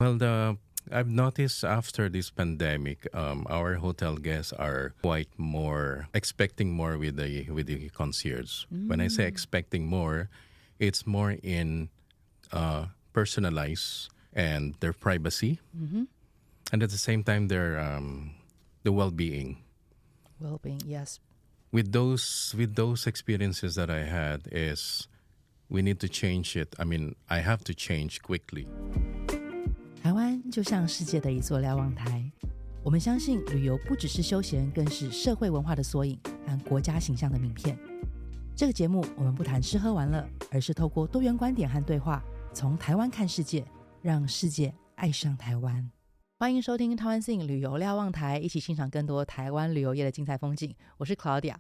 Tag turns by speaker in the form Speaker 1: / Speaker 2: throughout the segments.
Speaker 1: I've noticed after this pandemic, our hotel guests are quite more expecting more with the concierge. When I say expecting more, it's more in personalized and their privacy, and at the same time their the well-being.
Speaker 2: Well-being, yes.
Speaker 1: With those experiences that I had, is we need to change it. I mean, I have to change quickly.
Speaker 2: 台湾就像世界的一座瞭望台，我们相信旅游不只是休闲，更是社会文化的缩影和国家形象的名片。这个节目我们不谈吃喝玩乐，而是透过多元观点和对话，从台湾看世界，让世界爱上台湾。欢迎收听台湾性旅游瞭望台，一起欣赏更多台湾旅游业的精彩风景。我是 Claudia。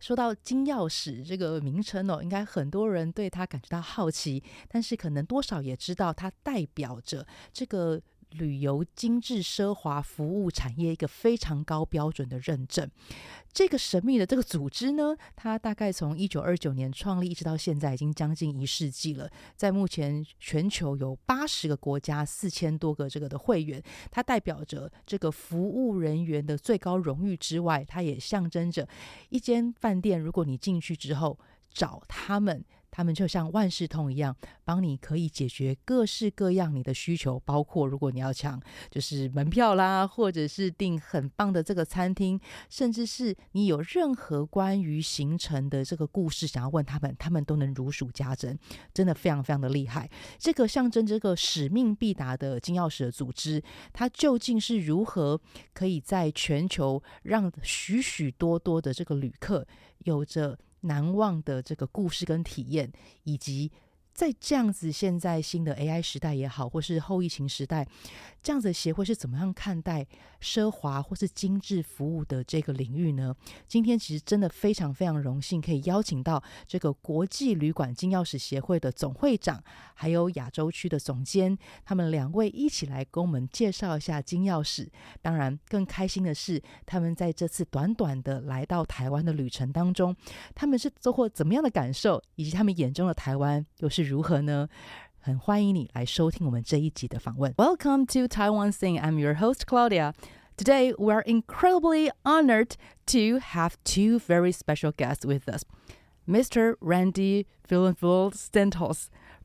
Speaker 2: 说到金钥匙这个名称应该很多人对它感觉到好奇，但是可能多少也知道它代表着这个旅游精致奢华服务产业一个非常高标准的认证。这个神秘的这个组织呢，它大概从1929年创立一直到现在已经将近1世纪了，在目前全球有80个国家4000多个这个的会员，它代表着这个服务人员的最高荣誉之外，它也象征着一间饭店，如果你进去之后找他们就像万事通一样，帮你可以解决各式各样你的需求，包括如果你要抢就是门票啦，或者是订很棒的这个餐厅，甚至是你有任何关于行程的这个故事想要问他们都能如数家珍，真的非常非常的厉害。这个象征这个使命必达的金钥匙的组织，它究竟是如何可以在全球让许许多多的这个旅客有着难忘的这个故事跟体验，以及在这样子现在新的 AI 时代也好，或是后疫情时代，这样子的协会是怎么样看待奢华或是精致服务的这个领域呢？今天其实真的非常非常荣幸可以邀请到这个国际旅馆金钥匙协会的总会长，还有亚洲区的总监，他们2位一起来跟我们介绍一下金钥匙。当然更开心的是，他们在这次短短的来到台湾的旅程当中，他们是收获怎么样的感受，以及他们眼中的台湾又是如何呢？很欢迎你来收听我们这一集的访问。Welcome to Taiwan Sing. I'm your host Claudia. Today we are incredibly honored to have 2 very special guests with us. Mr. Randy Villeneuve,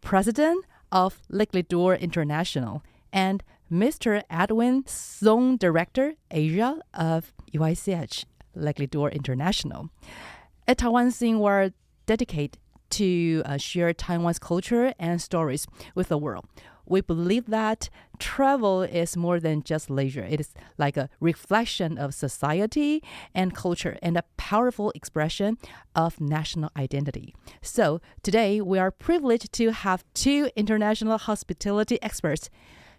Speaker 2: President of Les Clefs International, and Mr. Edwin Sung, Director, Asia of UICH, Les Clefs International. At Taiwan Sing, we're dedicated to share Taiwan's culture and stories with the world. We believe that travel is more than just leisure. It is like a reflection of society and culture and a powerful expression of national identity. So today we are privileged to have 2 international hospitality experts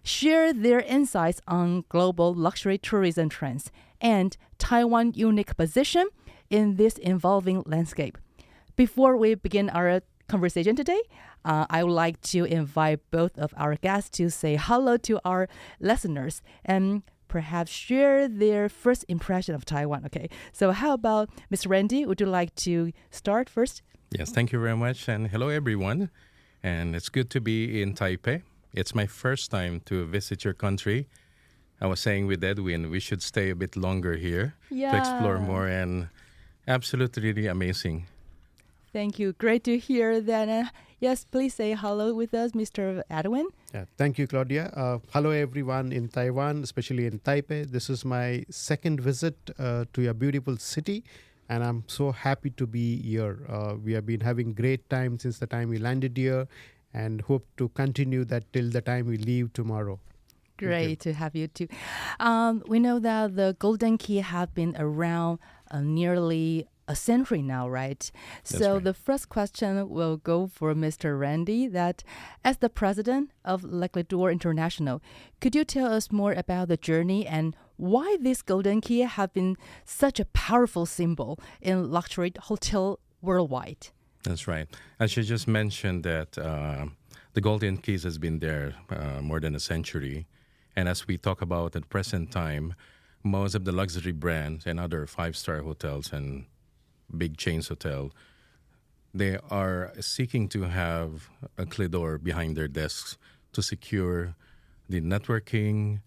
Speaker 2: share their insights on global luxury tourism trends and Taiwan's unique position in this evolving landscape. Before we begin our conversation today, I would like to invite both of our guests to say hello to our listeners and perhaps share their first impression of Taiwan. Okay, so how about Mr. Randy? Would you like to start first?
Speaker 1: Yes, thank you very much, and hello everyone. And it's good to be in Taipei. It's my first time to visit your country. I was saying with Edwin, we should stay a bit longer here to explore more, and absolutely really amazing.
Speaker 2: Thank you. Great to hear that. Yes, please say hello with us, Mr. Edwin.
Speaker 3: Yeah, thank you, Claudia. Hello, everyone in Taiwan, especially in Taipei. This is my second visit to your beautiful city, and I'm so happy to be here. We have been having great time since the time we landed here, and hope to continue that till the time we leave tomorrow.
Speaker 2: Great to have you too. We know that the Golden Key have been around nearly a century now, right? So
Speaker 1: right.
Speaker 2: The first question will go for Mr. Randy, that as the president of Les Clefs International, could you tell us more about the journey and why this Golden Key have been such a powerful symbol in luxury hotel worldwide?
Speaker 1: That's right. I should just mention that the Golden Keys has been there more than a century. And as we talk about at present time, most of the luxury brands and other 5-star hotels and big chains hotel, they are seeking to have a Clefs behind their desks to secure the networking,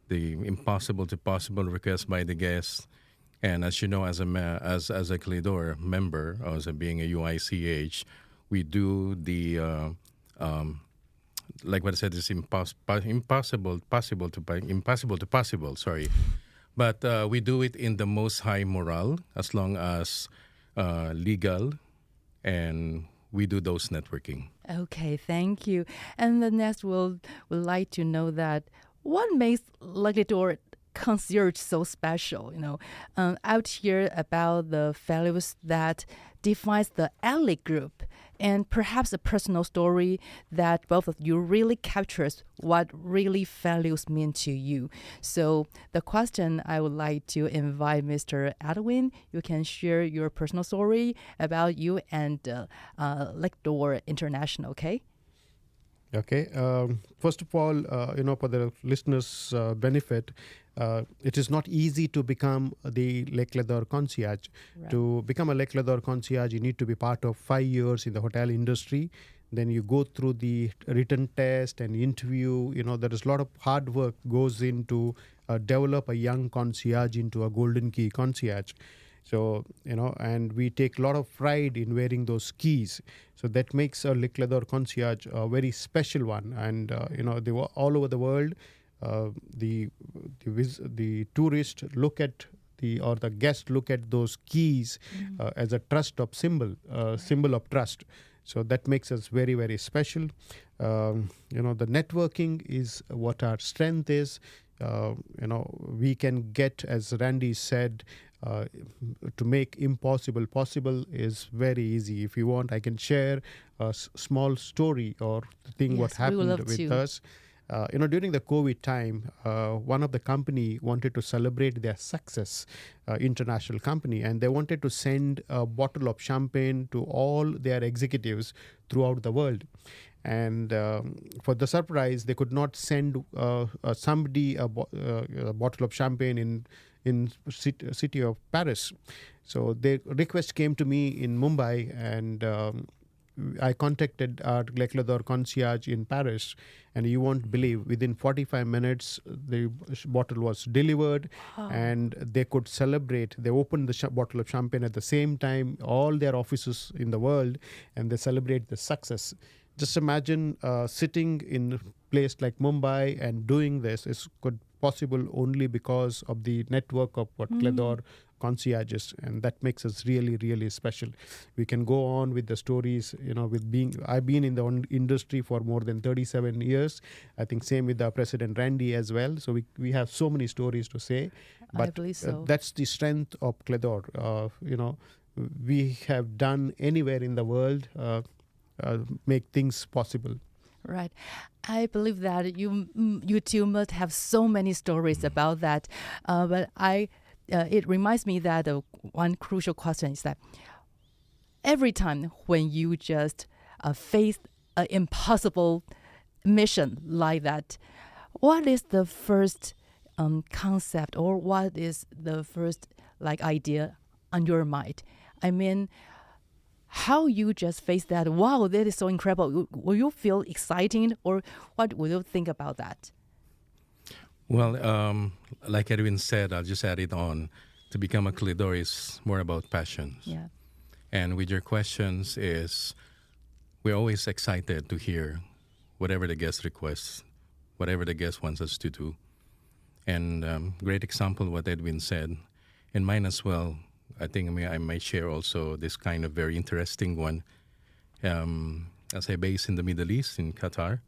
Speaker 1: the impossible to possible requests by the guests. And as you know, as a Cledor member, as being a UICH, we do the like what I said is impossible to possible. Sorry, but we do it in the most high morale, as long as legal, and we do those networking.
Speaker 2: Okay, thank you. And the next, would like to know that what makes Le Clefs concierge so special? Out here about the values that defines the elite group, and perhaps a personal story that both of you really captures what really values mean to you. So the question I would like to invite Mr. Edwin, you can share your personal story about you and Le Clefs International, okay?
Speaker 3: Okay. First of all, for the listeners' benefit, it is not easy to become the Le Clefs concierge.
Speaker 2: Right.
Speaker 3: To become a Le Clefs concierge, you need to be part of 5 years in the hotel industry. Then you go through the written test and interview. There is a lot of hard work goes into develop a young concierge into a golden key concierge. So, and we take a lot of pride in wearing those keys. So that makes a Le Clefs concierge a very special one. And, they were all over the world. The tourist look at the guest look at those keys as a symbol of trust. So that makes us very, very special. The networking is what our strength is. We can get, as Randy said, to make impossible possible is very easy. If you want, I can share a small story or the thing what happened with us. During the COVID time, one of the company wanted to celebrate their success, international company, and they wanted to send a bottle of champagne to all their executives throughout the world. And for the surprise, they could not send somebody a bottle of champagne in city of Paris. So the request came to me in Mumbai, and I contacted our Le Clefs concierge in Paris, and you won't believe, within 45 minutes, the bottle was delivered, and they could celebrate. They opened the bottle of champagne at the same time, all their offices in the world, and they celebrate the success. Just imagine sitting in a place like Mumbai and doing this is possible only because of the network of what Clefs concierges, and that makes us really, really special. We can go on with the stories, I've been in the industry for more than 37 years. I think same with the President Randy as well. So we have so many stories to say. But
Speaker 2: I believe so.
Speaker 3: That's the strength of Clefs. We have done anywhere in the world, make things possible.
Speaker 2: Right. I believe that you two must have so many stories about that. But it reminds me that one crucial question is that every time when you just face an impossible mission like that, what is the first concept, or what is the first idea on your mind? I mean, how you just face that? Wow, that is so incredible. Will you feel exciting, or what will you think about that?
Speaker 1: Well, like Edwin said, I'll just add it on. To become a Clefs is more about passions.
Speaker 2: Yeah.
Speaker 1: And with your questions we're always excited to hear whatever the guest requests, whatever the guest wants us to do. And great example what Edwin said. And mine as well. I think I might share also this kind of very interesting one. As I base in the Middle East, in Qatar,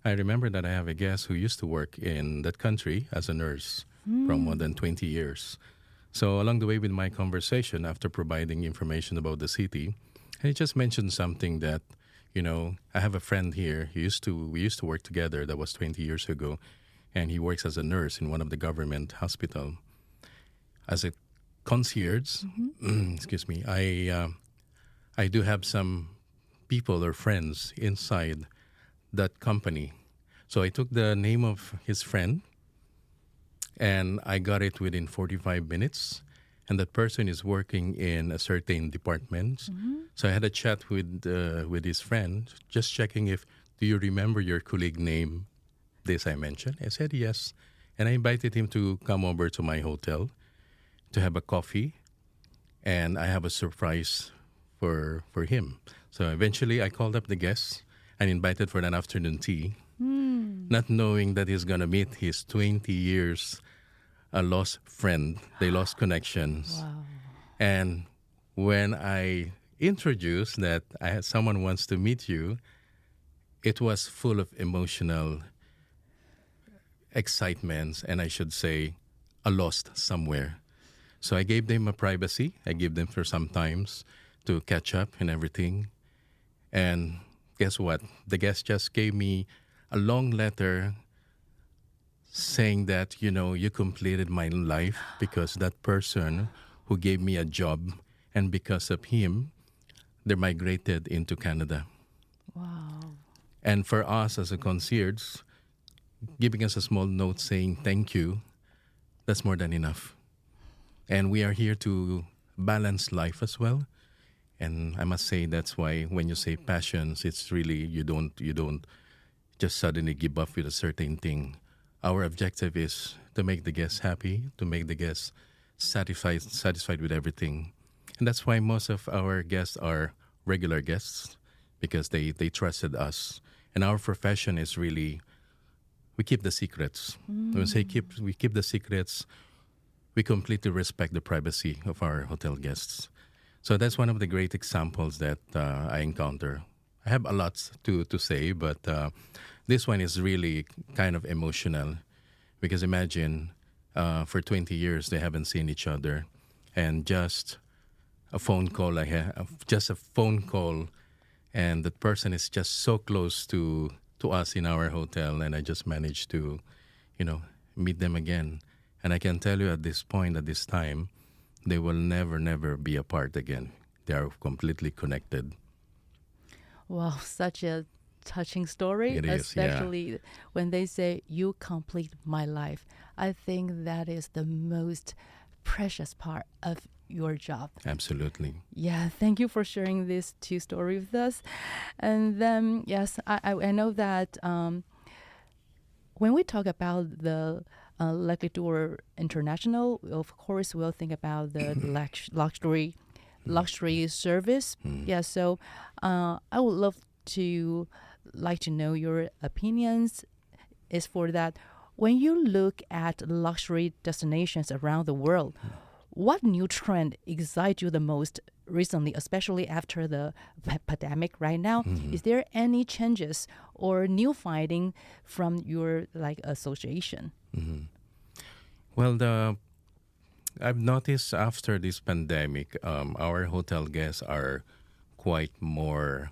Speaker 1: I remember that I have a guest who used to work in that country as a nurse for more than 20 years. So along the way with my conversation, after providing information about the city, he just mentioned something that, I have a friend here. We used to work together. That was 20 years ago. And he works as a nurse in one of the government hospital. As a concierge, excuse me, I do have some people or friends inside that company. So I took the name of his friend, and I got it within 45 minutes. And that person is working in a certain department. So I had a chat with his friend, just checking if, do you remember your colleague name? this I mentioned? I said yes. And I invited him to come over to my hotel to have a coffee. And I have a surprise for him. So eventually I called up the guests and invited for an afternoon tea, not knowing that he's going to meet his 20 years lost friend. They lost connections.
Speaker 2: Wow.
Speaker 1: And when I introduced that someone wants to meet you, it was full of emotional excitement, and I should say, a lost somewhere. So I gave them a privacy. I gave them for some times to catch up and everything. And guess what? The guest just gave me a long letter saying that, you completed my life because that person who gave me a job, and because of him, they migrated into Canada.
Speaker 2: Wow.
Speaker 1: And for us as a concierge, giving us a small note saying thank you, that's more than enough. And we are here to balance life as well. And I must say that's why when you say passions, it's really you don't just suddenly give up with a certain thing. Our objective is to make the guests happy, to make the guests satisfied with everything. And that's why most of our guests are regular guests, because they trusted us. And our profession is really, we keep the secrets. When we say we keep the secrets, we completely respect the privacy of our hotel guests. So that's one of the great examples that I encounter. I have a lot to say, but this one is really kind of emotional, because imagine for 20 years they haven't seen each other, and just a phone call, and that person is just so close to us in our hotel, and I just managed to, meet them again. And I can tell you at this point, at this time, they will never be apart again. They are completely connected.
Speaker 2: Wow, such a touching story,
Speaker 1: It is,
Speaker 2: especially when they say, you complete my life. I think that is the most precious part of your job.
Speaker 1: Absolutely.
Speaker 2: Yeah, thank you for sharing these two stories with us. And then, yes, I know that when we talk about the Luxury Tour International, of course, we'll think about the luxury service. Yeah, so I would like to know your opinions is for that. When you look at luxury destinations around the world, what new trend excites you the most recently, especially after the pandemic right now? Is there any changes or new finding from your association?
Speaker 1: Well, I've noticed after this pandemic, our hotel guests are quite more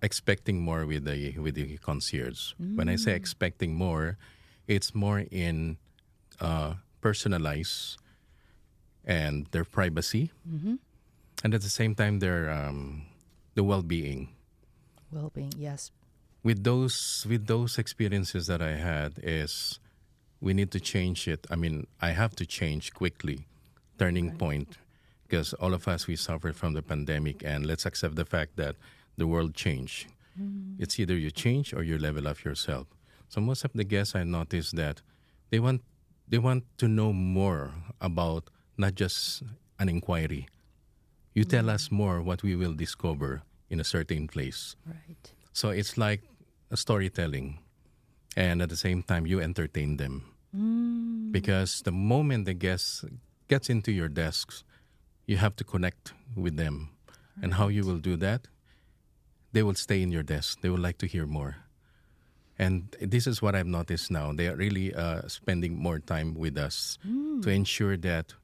Speaker 1: expecting more with the concierge. When I say expecting more, it's more in personalized and their privacy, and at the same time their the well-being.
Speaker 2: Well-being, yes.
Speaker 1: With those experiences that I had, is we need to change it. I mean, I have to change quickly. Turning point, because all of us, we suffered from the pandemic, and let's accept the fact that the world changed. It's either you change or you level up yourself. So most of the guests, I noticed that they want to know more about not just an inquiry. You tell us more what we will discover in a certain place.
Speaker 2: Right.
Speaker 1: So it's like a storytelling, and at the same time you entertain them. Because the moment the guest gets into your desks, you have to connect with them. And how you will do that? They will stay in your desk. They would like to hear more. And this is what I've noticed now. They are really spending more time with us to ensure that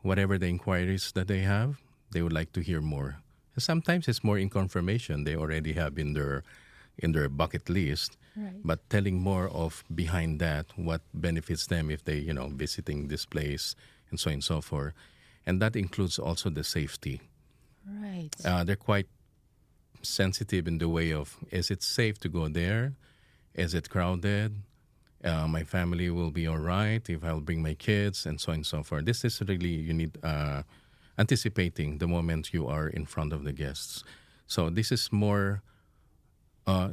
Speaker 1: whatever the inquiries that they have, they would like to hear more. Sometimes it's more in confirmation. They already have in their bucket list.
Speaker 2: Right.
Speaker 1: But telling more of behind that, what benefits them if they, visiting this place and so on and so forth. And that includes also the safety.
Speaker 2: Right.
Speaker 1: They're quite sensitive in the way of, is it safe to go there? Is it crowded? My family will be all right if I'll bring my kids, and so on and so forth. This is really, you need anticipating the moment you are in front of the guests. So this is more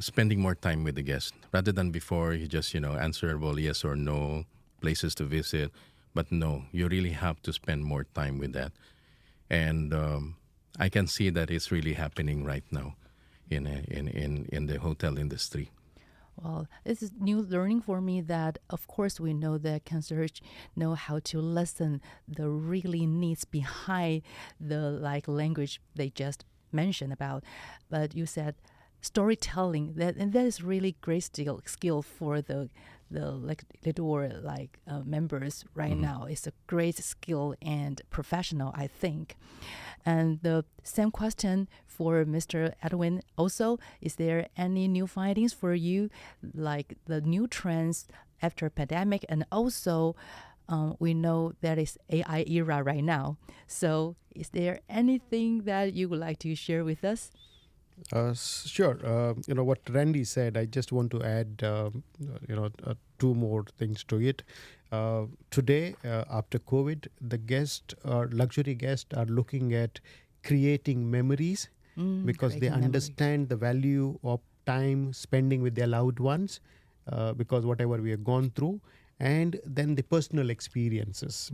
Speaker 1: spending more time with the guest rather than before you just answerable yes or no, places to visit. But no, you really have to spend more time with that. And I can see that it's really happening right now in the hotel industry.
Speaker 2: Well, this is new learning for me that, of course, we know that concierge know how to listen the really needs behind the language they just mentioned about. But you said storytelling, and that is really great skill for the members right now. It's a great skill and professional, I think. And the same question for Mr. Edwin also, is there any new findings for you, like the new trends after pandemic? And also, we know that it's AI era right now. So is there anything that you would like to share with us?
Speaker 3: Sure. What Randy said, I just want to add, two more things to it. Today, after COVID, the luxury guests are looking at creating memories because they understand the value of time spending with their loved ones because whatever we have gone through, and then the personal experiences.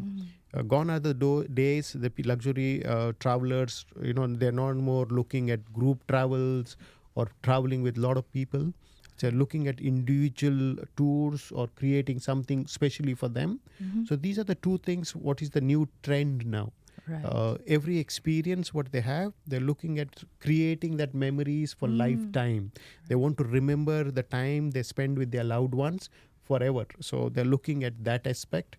Speaker 3: Gone are the days the luxury travelers, they're not more looking at group travels or traveling with a lot of people. They're looking at individual tours or creating something specially for them. So these are the two things. What is the new trend now?
Speaker 2: Right.
Speaker 3: Every experience what they have, they're looking at creating that memories for lifetime. They want to remember the time they spend with their loved ones forever. So they're looking at that aspect.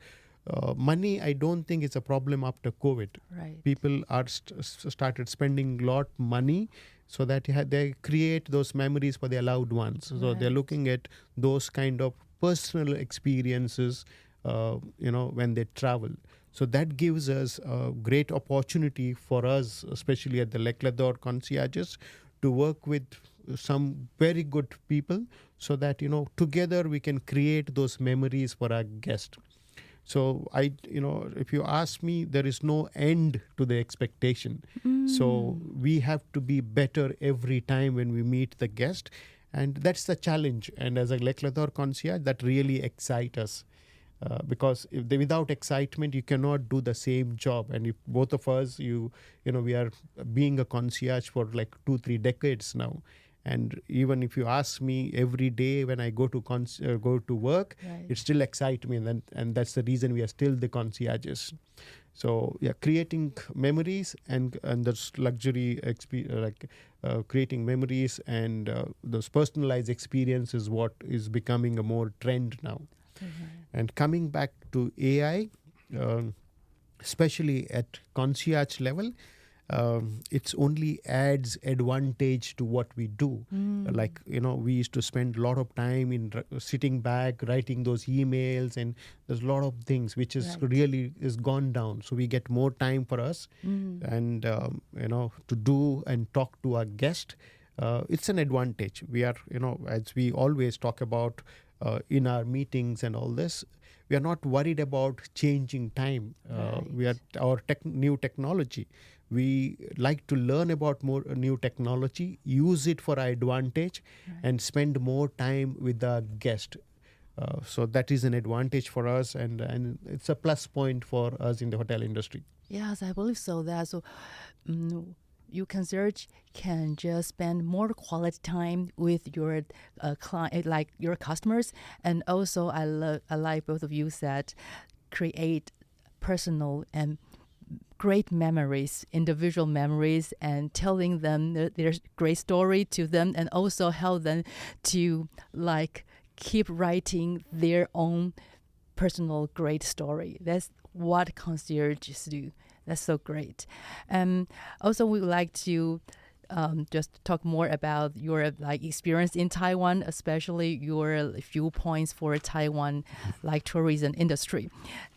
Speaker 3: Money, I don't think it's a problem after COVID.
Speaker 2: Right.
Speaker 3: People are started spending a lot money so that they create those memories for their loved ones. So they're looking at those kind of personal experiences, when they travel. So that gives us a great opportunity for us, especially at the Les Clefs concierges, to work with some very good people so that, together we can create those memories for our guests. So if you ask me, there is no end to the expectation. So we have to be better every time when we meet the guest. And that's the challenge. And as a Les Clefs concierge, that really excites us. Because without excitement, you cannot do the same job. And if both of us, we are being a concierge for like 2-3 decades now. And even if you ask me every day when I go to work, it still excites me. And that's the reason we are still the concierges. So creating memories and those luxury creating memories and those personalized experiences, what is becoming a more trend now. And coming back to AI, especially at concierge level, it's only adds advantage to what we do. We used to spend a lot of time in sitting back, writing those emails, and there's a lot of things which is really is gone down. So we get more time for us and, to do and talk to our guest. It's an advantage. We are, as we always talk about in our meetings and all this, we are not worried about changing time. We are our new technology. We like to learn about more new technology, use it for our advantage, and spend more time with the guest. So that is an advantage for us, and it's a plus point for us in the hotel industry.
Speaker 2: Yes, I believe so. You concierge can just spend more quality time with your client, like your customers, and also I like both of you said, create personal and great memories, individual memories, and telling them their great story to them, and also help them to keep writing their own personal great story. That's what concierges do. That's so great. Also, we would like to just talk more about your experience in Taiwan, especially your viewpoints for Taiwan tourism industry.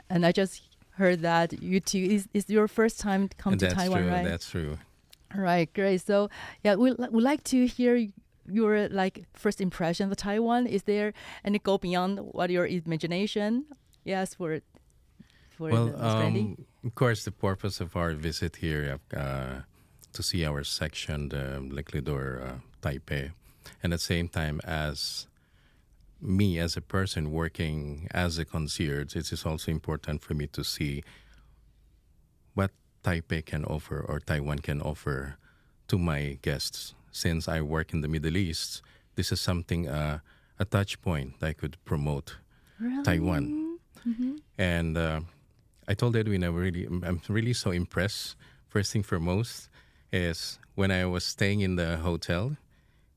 Speaker 2: And I just heard that you two is your first time to come to Taiwan, right?
Speaker 1: That's true.
Speaker 2: All right, great. So we'd like to hear your first impression of Taiwan. Is there any go beyond what your imagination? Yes, for
Speaker 1: of course, the purpose of our visit here to see our section, the Les Clefs Taipei, And at the same time, as me as a person working as a concierge, it is also important for me to see what Taipei can offer or Taiwan can offer to my guests. Since I work in the Middle East, this is something, a touch point I could promote Taiwan. And I told Edwin I'm really so impressed. First thing foremost is when I was staying in the hotel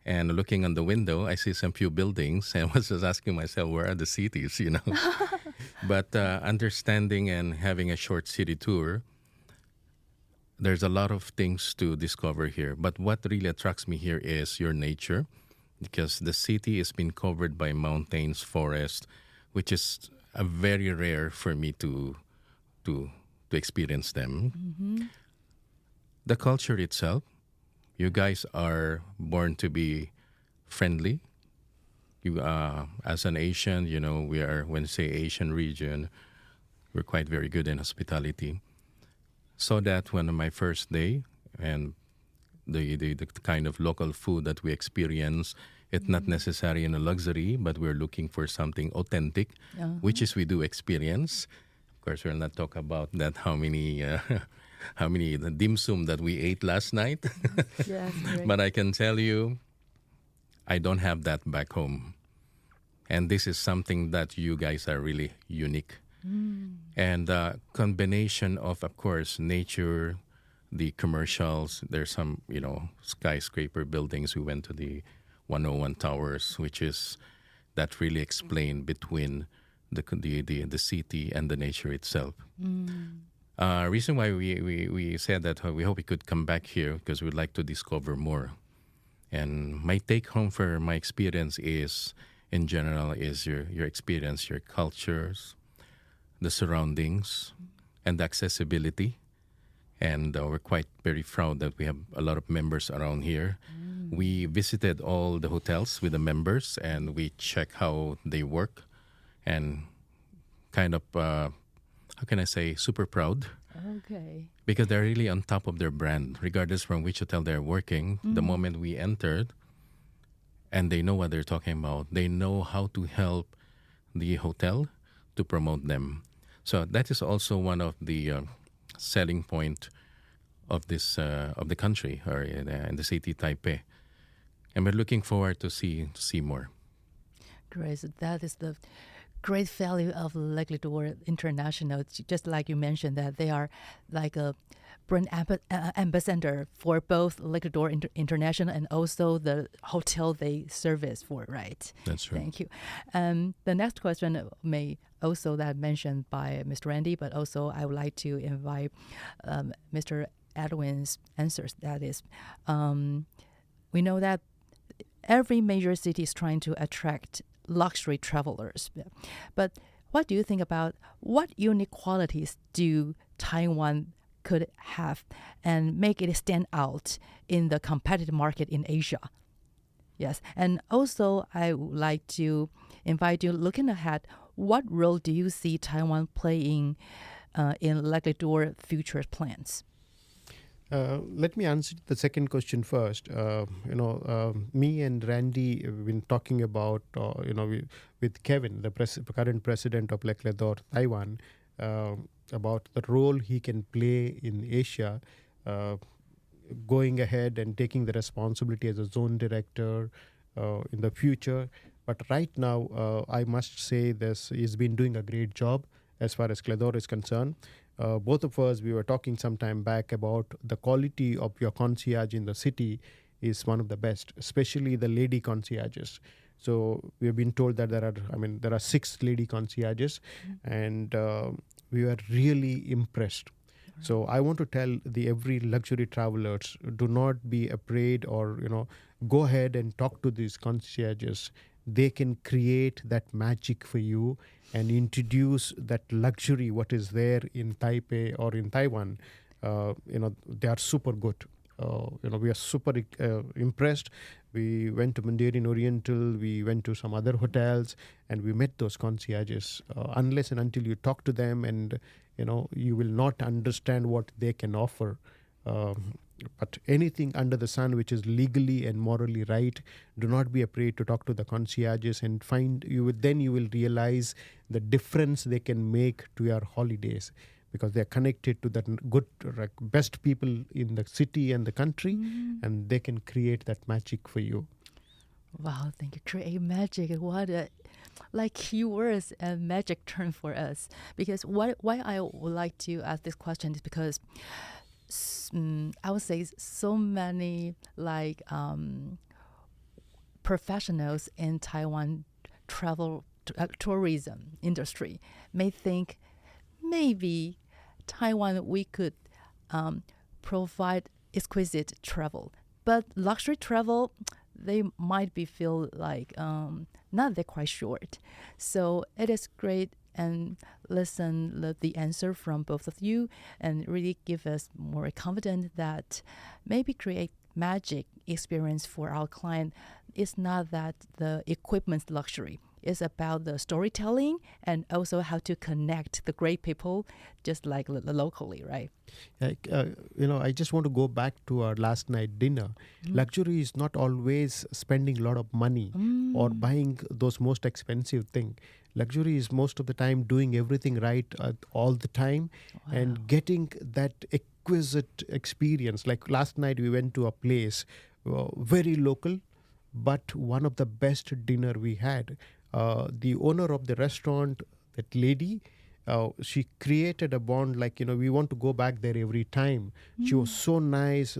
Speaker 1: and looking on the window, I see some few buildings and I was just asking myself, where are the cities, you know? But understanding and having a short city tour, there's a lot of things to discover here. But what really attracts me here is your nature, because the city has been covered by mountains, forest, which is very rare for me to experience them. The culture itself, you guys are born to be friendly. You, as an Asian, you know, we are, when you say Asian region, we're quite very good in hospitality. So that when on my first day and the kind of local food that we experience, it's not necessarily in a luxury, but we're looking for something authentic, which is we do experience. Of course, we'll not talk about that, how many the dim sum that we ate last night.
Speaker 2: Yes, right.
Speaker 1: But I can tell you, I don't have that back home. And this is something that you guys are really unique. And combination of course, nature, the commercials. There's some, you know, skyscraper buildings. We went to the 101 Towers, which is that really explain between the city and the nature itself. Reason why we said that we hope we could come back here because we'd like to discover more. And my take home for my experience is, in general, is your experience, your cultures, the surroundings, and the accessibility. And we're quite very proud that we have a lot of members around here. We visited all the hotels with the members and we check how they work and kind of, how can I say, super proud.
Speaker 2: Okay.
Speaker 1: Because they're really on top of their brand, regardless from which hotel they're working. The moment we entered, and they know what they're talking about. They know how to help the hotel to promote them. So that is also one of the selling point of this of the country or in the city Taipei, and we're looking forward to see more.
Speaker 2: Great. So that is the great value of Les Clefs International. Just like you mentioned, that they are like a brand ambassador for both Les Clefs International and also the hotel they service for, right?
Speaker 1: That's right.
Speaker 2: Thank you. The next question may also that mentioned by Mr. Randy, but also I would like to invite Mr. Edwin's answers. That is, we know that every major city is trying to attract luxury travelers. But what do you think about what unique qualities do Taiwan could have and make it stand out in the competitive market in Asia? Yes. And also, I would like to invite you, looking ahead, what role do you see Taiwan playing in Les Clefs' future plans?
Speaker 3: Let me answer the second question first. Me and Randy have been talking about, with Kevin, the current president of Les Clefs Taiwan, about the role he can play in Asia, going ahead and taking the responsibility as a zone director in the future. But right now, I must say this, he's been doing a great job as far as Clefs is concerned. Both of us, we were talking some time back about the quality of your concierge in the city is one of the best, especially the lady concierges. So we have been told that there are 6 lady concierges, and we were really impressed. So I want to tell every luxury travelers, do not be afraid or, go ahead and talk to these concierges. They can create that magic for you and introduce that luxury, what is there in Taipei or in Taiwan. They are super good. We are super impressed. We went to Mandarin Oriental, we went to some other hotels, and we met those concierges. Unless and until you talk to them, and you will not understand what they can offer. But anything under the sun which is legally and morally right, do not be afraid to talk to the concierges and then you will realize the difference they can make to your holidays, because they are connected to the good, best people in the city and the country, and they can create that magic for you.
Speaker 2: Wow, thank you. Create magic. What a keywords and magic term for us. Because why I would like to ask this question is because I would say so many professionals in Taiwan travel tourism industry may think maybe Taiwan we could provide exquisite travel, but luxury travel they might be feel like not that quite short. So it is great and listen the answer from both of you and really give us more confidence that maybe create magic experience for our client. It's not that the equipment's luxury. It's about the storytelling and also how to connect the great people just like locally, right?
Speaker 3: I just want to go back to our last night dinner. Luxury is not always spending a lot of money or buying those most expensive things. Luxury is most of the time doing everything right all the time and getting that exquisite experience. Like last night we went to a place, very local, but one of the best dinner we had. The owner of the restaurant, that lady, she created a bond we want to go back there every time. She was so nice.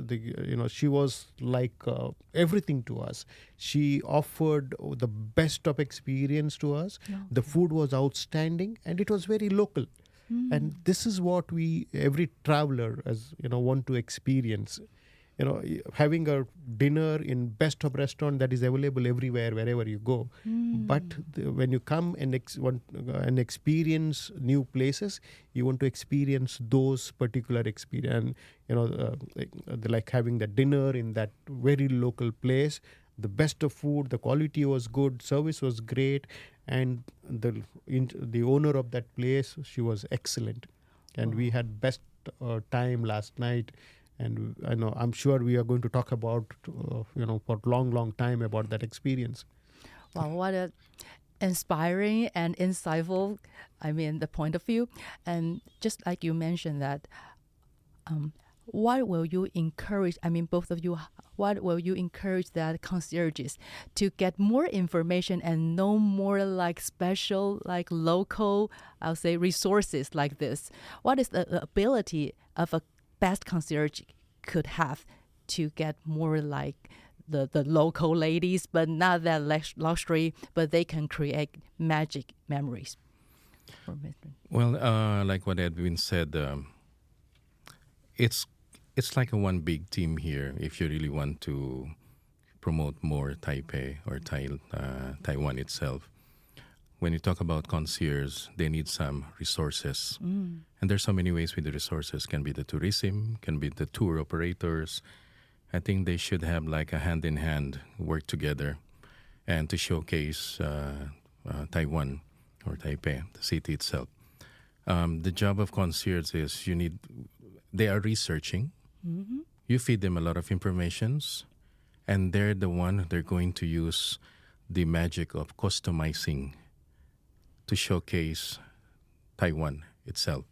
Speaker 3: She was like everything to us. She offered the best of experience to us. Okay. The food was outstanding and it was very local. And this is what every traveler want to experience. Having a dinner in best of restaurant that is available everywhere, wherever you go. But when you come and experience new places, you want to experience those particular experience. Like having the dinner in that very local place, the best of food, the quality was good, service was great, and the owner of that place, she was excellent. And we had best time last night. And I'm sure we are going to talk about, for long time about that experience.
Speaker 2: Wow, what a inspiring and insightful, the point of view. And just like you mentioned that, what will you encourage, both of you, what will you encourage that concierges to get more information and know more special, local, I'll say, resources like this? What is the ability of a best concierge could have to get more the local ladies, but not that luxury, but they can create magic memories?
Speaker 1: Well, like what Edwin said, it's like a one big team here if you really want to promote more Taipei or Taiwan itself. When you talk about concierge, they need some resources. And there's so many ways with the resources. Can be the tourism, can be the tour operators. I think they should have a hand-in-hand work together and to showcase Taiwan or Taipei, the city itself. The job of concierge is they are researching. You feed them a lot of informations, and they're going to use the magic of customizing to showcase Taiwan itself.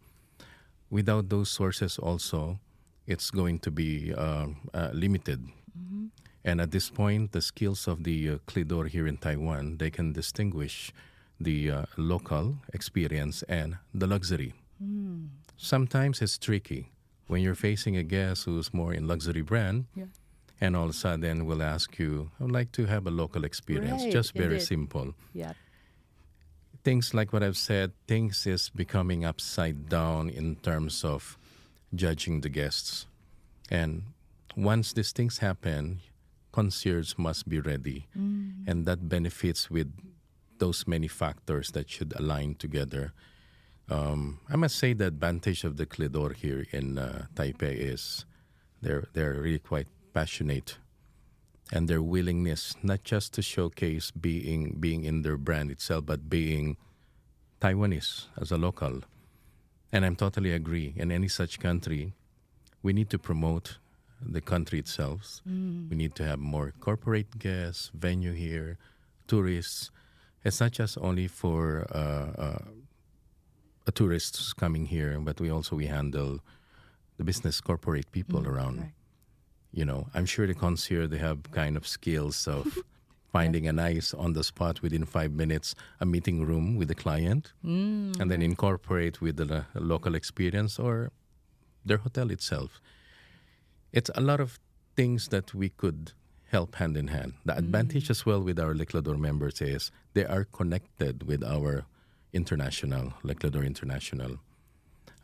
Speaker 1: Without those sources also, it's going to be limited. And at this point, the skills of the Clidor here in Taiwan, they can distinguish the local experience and the luxury. Sometimes it's tricky when you're facing a guest who's more in luxury brand, and all of a sudden will ask you, I would like to have a local experience,
Speaker 2: right,
Speaker 1: just very
Speaker 2: indeed.
Speaker 1: simple.
Speaker 2: Yeah.
Speaker 1: Things like what I've said, things is becoming upside down in terms of judging the guests. And once these things happen, concierge must be ready. And that benefits with those many factors that should align together. I must say the advantage of the Clidor here in Taipei is they're really quite passionate. And their willingness not just to showcase being in their brand itself, but being Taiwanese as a local. And I'm totally agree. In any such country, we need to promote the country itself. We need to have more corporate guests, venue here, tourists. It's not just only for tourists coming here, but we handle the business corporate people around.
Speaker 2: Right.
Speaker 1: You know, I'm sure the concierge, they have kind of skills of finding a nice on the spot within 5 minutes, a meeting room with the client, and then incorporate with the local experience or their hotel itself. It's a lot of things that we could help hand in hand. The advantage as well with our Le Clador members is they are connected with our international, Le Clador International.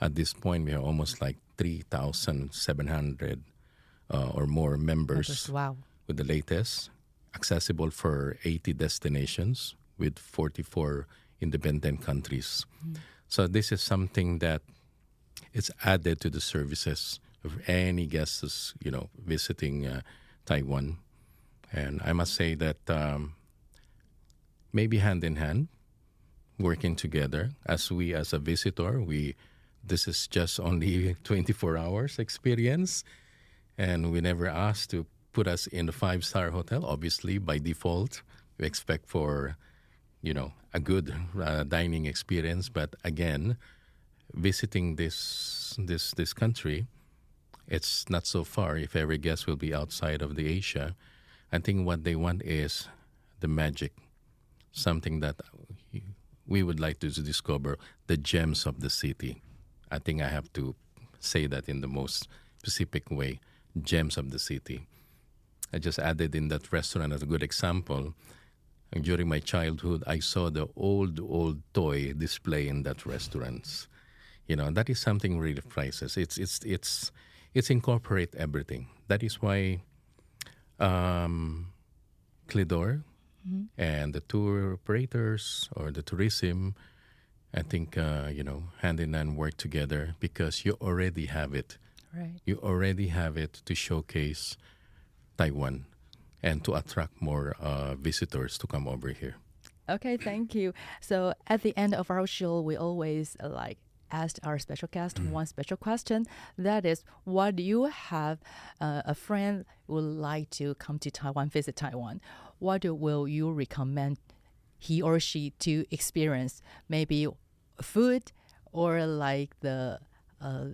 Speaker 1: At this point, we are almost like 3,700 or more members.
Speaker 2: Wow.
Speaker 1: With the latest, accessible for 80 destinations with 44 independent countries. So this is something that is added to the services of any guests, you know, visiting Taiwan. And I must say that maybe hand in hand, working together as a visitor, this is just only 24 hours experience. And we never asked to put us in a 5-star hotel. Obviously, by default, we expect for, you know, a good dining experience. But again, visiting this country, it's not so far. If every guest will be outside of the Asia, I think what they want is the magic, something that we would like to discover, the gems of the city. I think I have to say that in the most specific way, gems of the city. I just added in that restaurant as a good example. And during my childhood, I saw the old toy display in that restaurant. You know, that is something really priceless. It's incorporate everything. That is why Clador and the tour operators or the tourism, I think, you know, hand in hand work together because you already have it.
Speaker 2: Right.
Speaker 1: You already have it to showcase Taiwan and to attract more visitors to come over here.
Speaker 2: Okay, thank you. So at the end of our show, we always ask our special guest one special question. That is, what do you have a friend would like to come to Taiwan, visit Taiwan? What will you recommend he or she to experience? Maybe food or like the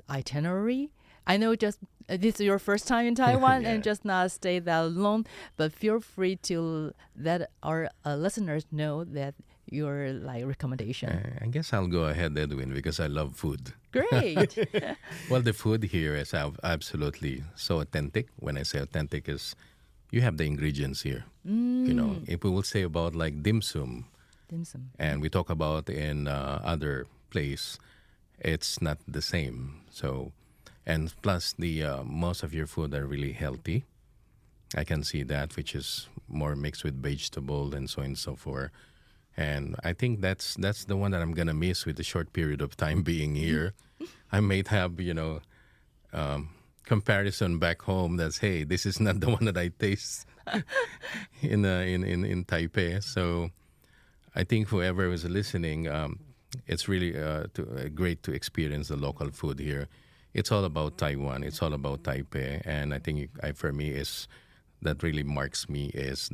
Speaker 2: itinerary? I know just this is your first time in Taiwan
Speaker 1: Yeah.
Speaker 2: and just not stay that long, but feel free to let our listeners know that your recommendation.
Speaker 1: I guess I'll go ahead, Edwin, because I love food.
Speaker 2: Great.
Speaker 1: Well, the food here is absolutely so authentic. When I say authentic is you have the ingredients here. You know, if we will say about like dim sum,
Speaker 2: Dim sum.
Speaker 1: and we talk about in other place, it's not the same. So, and plus the most of your food are really healthy. I can see that, which is more mixed with vegetable and so on and so forth. And I think that's the one that I'm gonna miss with the short period of time being here. I might have, you know, comparison back home that's, hey, this is not the one that I taste in Taipei. So I think whoever is listening, it's really great to experience the local food here. It's all about Taiwan. It's all about Taipei. And I think for me is that really marks me is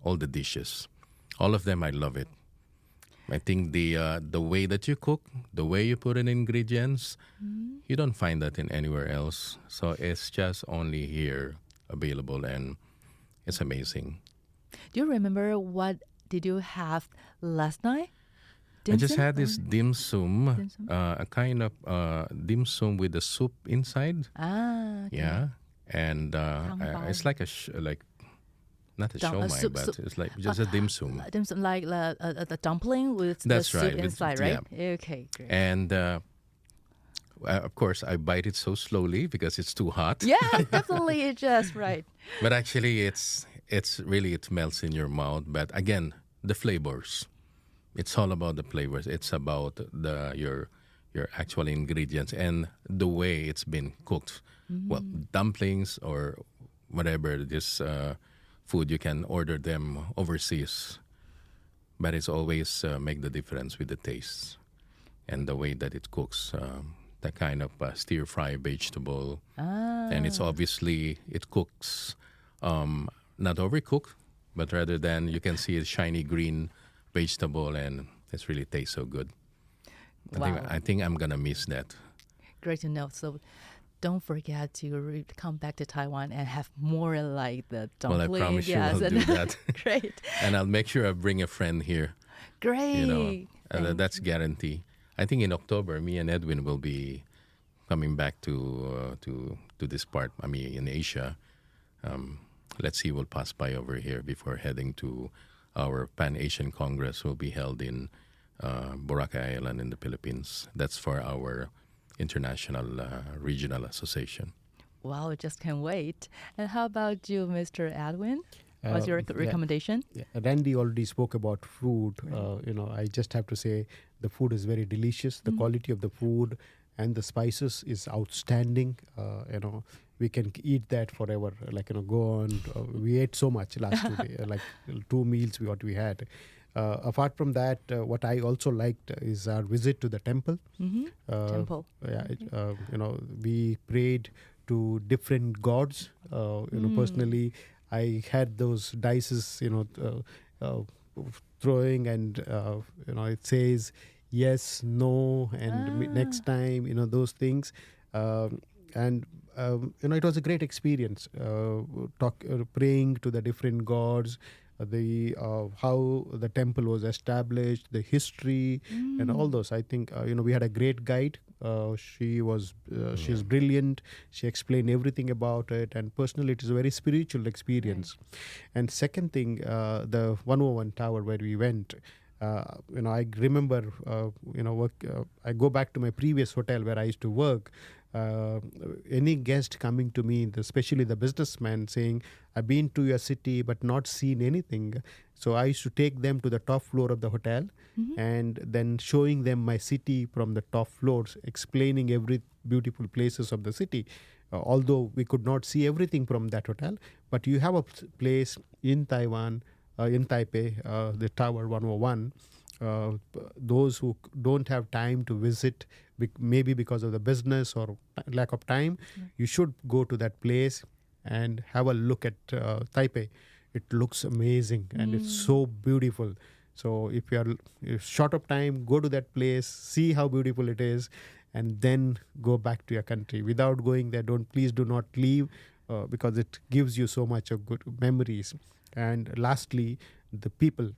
Speaker 1: all the dishes. All of them, I love it. I think the way that you cook, the way you put in ingredients, you don't find that in anywhere else. So it's just only here available, and it's amazing.
Speaker 2: Do you remember what did you have last night? Dim
Speaker 1: I just
Speaker 2: sum?
Speaker 1: had this dim sum,
Speaker 2: Dim sum?
Speaker 1: a kind of dim sum with the soup inside.
Speaker 2: Okay.
Speaker 1: Yeah, and it's like not a
Speaker 2: Dum-
Speaker 1: shomai,
Speaker 2: soup-
Speaker 1: but
Speaker 2: soup.
Speaker 1: it's like just a dim sum.
Speaker 2: Dim sum like the dumpling with
Speaker 1: That's
Speaker 2: the soup
Speaker 1: right, with-
Speaker 2: inside, right? Okay, great.
Speaker 1: And of course, I bite it so slowly because it's too hot.
Speaker 2: Yeah, definitely, it's just right.
Speaker 1: But actually, it's really, it melts in your mouth. But again, the flavors. It's all about the flavors. It's about your actual ingredients and the way it's been cooked. Well, dumplings or whatever this food, you can order them overseas. But it's always make the difference with the taste and the way that it cooks. that kind of stir-fry vegetable. And it's obviously, it cooks not overcooked, but rather than you can see a shiny green vegetable, and it really tastes so good.
Speaker 2: Wow.
Speaker 1: I think I'm going to miss that.
Speaker 2: Great to know. So don't forget to come back to Taiwan and have more like the dumpling.
Speaker 1: Well, I promise you I'll do that.
Speaker 2: Great.
Speaker 1: And I'll make sure I bring a friend here.
Speaker 2: Great.
Speaker 1: That's guarantee. I think in October, me and Edwin will be coming back to this part. I mean, in Asia. Let's see, we'll pass by over here before heading to our Pan-Asian Congress, will be held in Boracay Island in the Philippines. That's for our international regional association.
Speaker 2: Wow, just can't wait. And how about you, Mr. Edwin? What's your recommendation?
Speaker 3: Yeah. Randy already spoke about food. I just have to say the food is very delicious. The quality of the food and the spices is outstanding. We can eat that forever. Go on. We ate so much last 2 days, like 2 meals what we had. Apart from that, what I also liked is our visit to the temple.
Speaker 2: Temple.
Speaker 3: We prayed to different gods. Personally, I had those dices, throwing, and it says yes, no, and next time, those things. It was a great experience. Praying to the different gods, how the temple was established, the history, and all those. I think we had a great guide. She's brilliant. She explained everything about it, and personally, it is a very spiritual experience. And second thing, the 101 Tower where we went. I remember, I go back to my previous hotel where I used to work. Any guest coming to me, especially the businessman, saying, I've been to your city but not seen anything. So I used to take them to the top floor of the hotel and then showing them my city from the top floors, explaining every beautiful places of the city. Although we could not see everything from that hotel, but you have a place in Taiwan, in Taipei, the Tower 101. Those who don't have time to visit, maybe because of the business or lack of time, you should go to that place and have a look at Taipei. It looks amazing and it's so beautiful. So if you're short of time, go to that place, see how beautiful it is, and then go back to your country. Without going there, please do not leave because it gives you so much of good memories. And lastly, the people.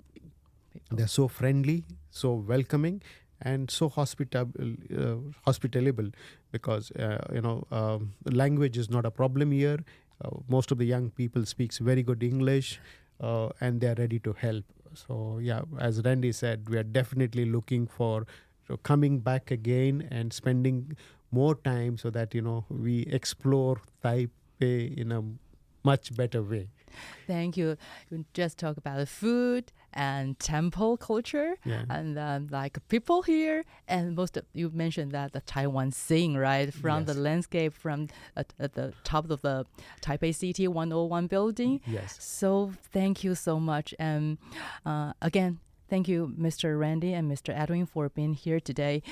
Speaker 3: They're so friendly, so welcoming, and so hospitable because, language is not a problem here. Most of the young people speaks very good English and they're ready to help. So, as Randy said, we are definitely looking for coming back again and spending more time so that, we explore Taipei in a much better way.
Speaker 2: Thank you. You just talk about the food and temple culture and like people here, and you mentioned that the Taiwan Sing, right, from the landscape from at the top of the Taipei City 101 building.
Speaker 3: Yes.
Speaker 2: So thank you so much, and again, thank you, Mr. Randy and Mr. Edwin, for being here today.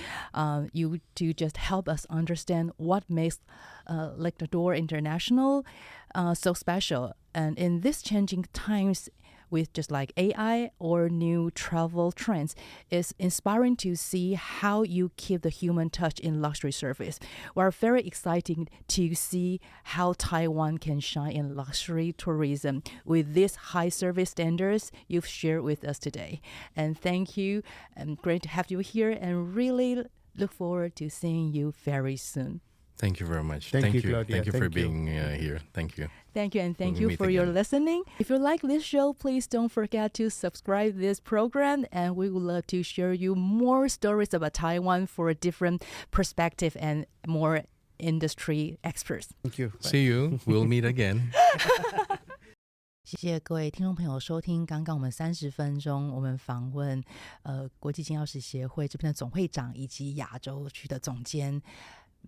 Speaker 2: You do just help us understand what makes Lake Door International so special. And in these changing times with just like AI or new travel trends, it's inspiring to see how you keep the human touch in luxury service. We're very excited to see how Taiwan can shine in luxury tourism with these high service standards you've shared with us today. And thank you, and great to have you here, and really look forward to seeing you very soon.
Speaker 1: Thank you very much.
Speaker 3: Thank you, Claudia.
Speaker 1: Thank you for being here. Thank you.
Speaker 2: Thank you, and thank you for your listening. If you like this show, please don't forget to subscribe this program, and we would love to share you more stories about Taiwan for a different perspective and more industry experts.
Speaker 3: Thank you.
Speaker 1: See you. We'll meet again.
Speaker 2: 谢谢各位听众朋友收听刚刚我们30分钟我们访问国际金钥匙协会这边的总会长以及亚洲区的总监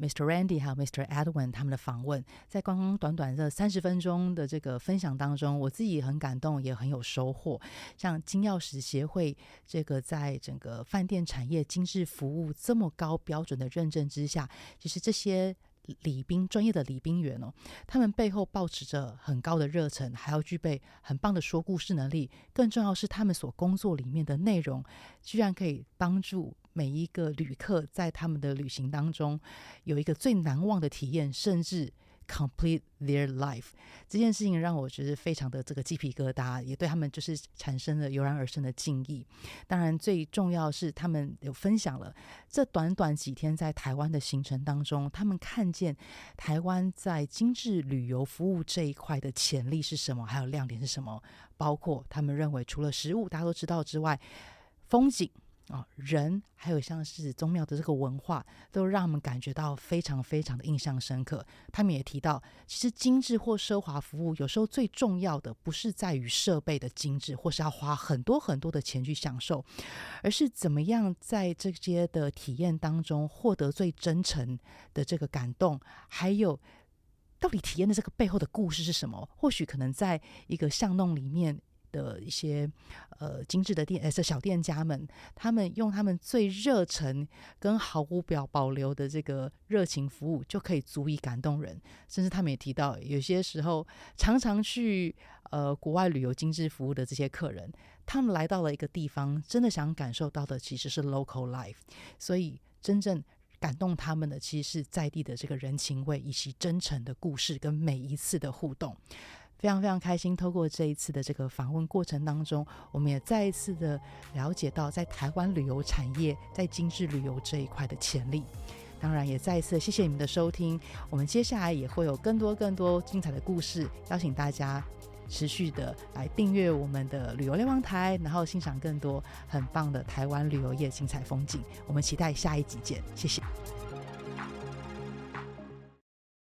Speaker 2: Mr. Randy 还有 Mr. Edwin 他们的访问，在刚刚短短的30分钟的这个分享当中，我自己也很感动，也很有收获。像金钥匙协会这个在整个饭店产业精致服务这么高标准的认证之下，其实这些礼宾专业的礼宾员他们背后抱持着很高的热忱，还要具备很棒的说故事能力，更重要是他们所工作里面的内容居然可以帮助每一个旅客在他们的旅行当中有一个最难忘的体验，甚至complete their life。 这件事情让我觉得非常的这个鸡皮疙瘩，也对他们就是产生了油然而生的敬意。当然最重要的是他们有分享了这短短几天在台湾的行程当中，他们看见台湾在精致旅游服务这一块的潜力是什么，还有亮点是什么，包括他们认为除了食物大家都知道之外，风景人还有像是宗庙的这个文化都让他们感觉到非常非常的印象深刻。他们也提到其实精致或奢华服务有时候最重要的不是在于设备的精致或是要花很多很多的钱去享受，而是怎么样在这些的体验当中获得最真诚的这个感动，还有到底体验的这个背后的故事是什么。或许可能在一个巷弄里面的一些精致的小店家们，他们用他们最热忱跟毫无保留的这个热情服务就可以足以感动人。甚至他们也提到有些时候常常去国外旅游精致服务的这些客人，他们来到了一个地方真的想感受到的其实是 local life， 所以真正感动他们的其实是在地的这个人情味以及真诚的故事跟每一次的互动。非常非常开心，透过这一次的这个访问过程当中，我们也再一次的了解到在台湾旅游产业在精致旅游这一块的潜力。当然也再一次谢谢你们的收听，我们接下来也会有更多精彩的故事，邀请大家持续的来订阅我们的旅游瞭望台，然后欣赏更多很棒的台湾旅游业精彩风景。我们期待下一集见，谢谢。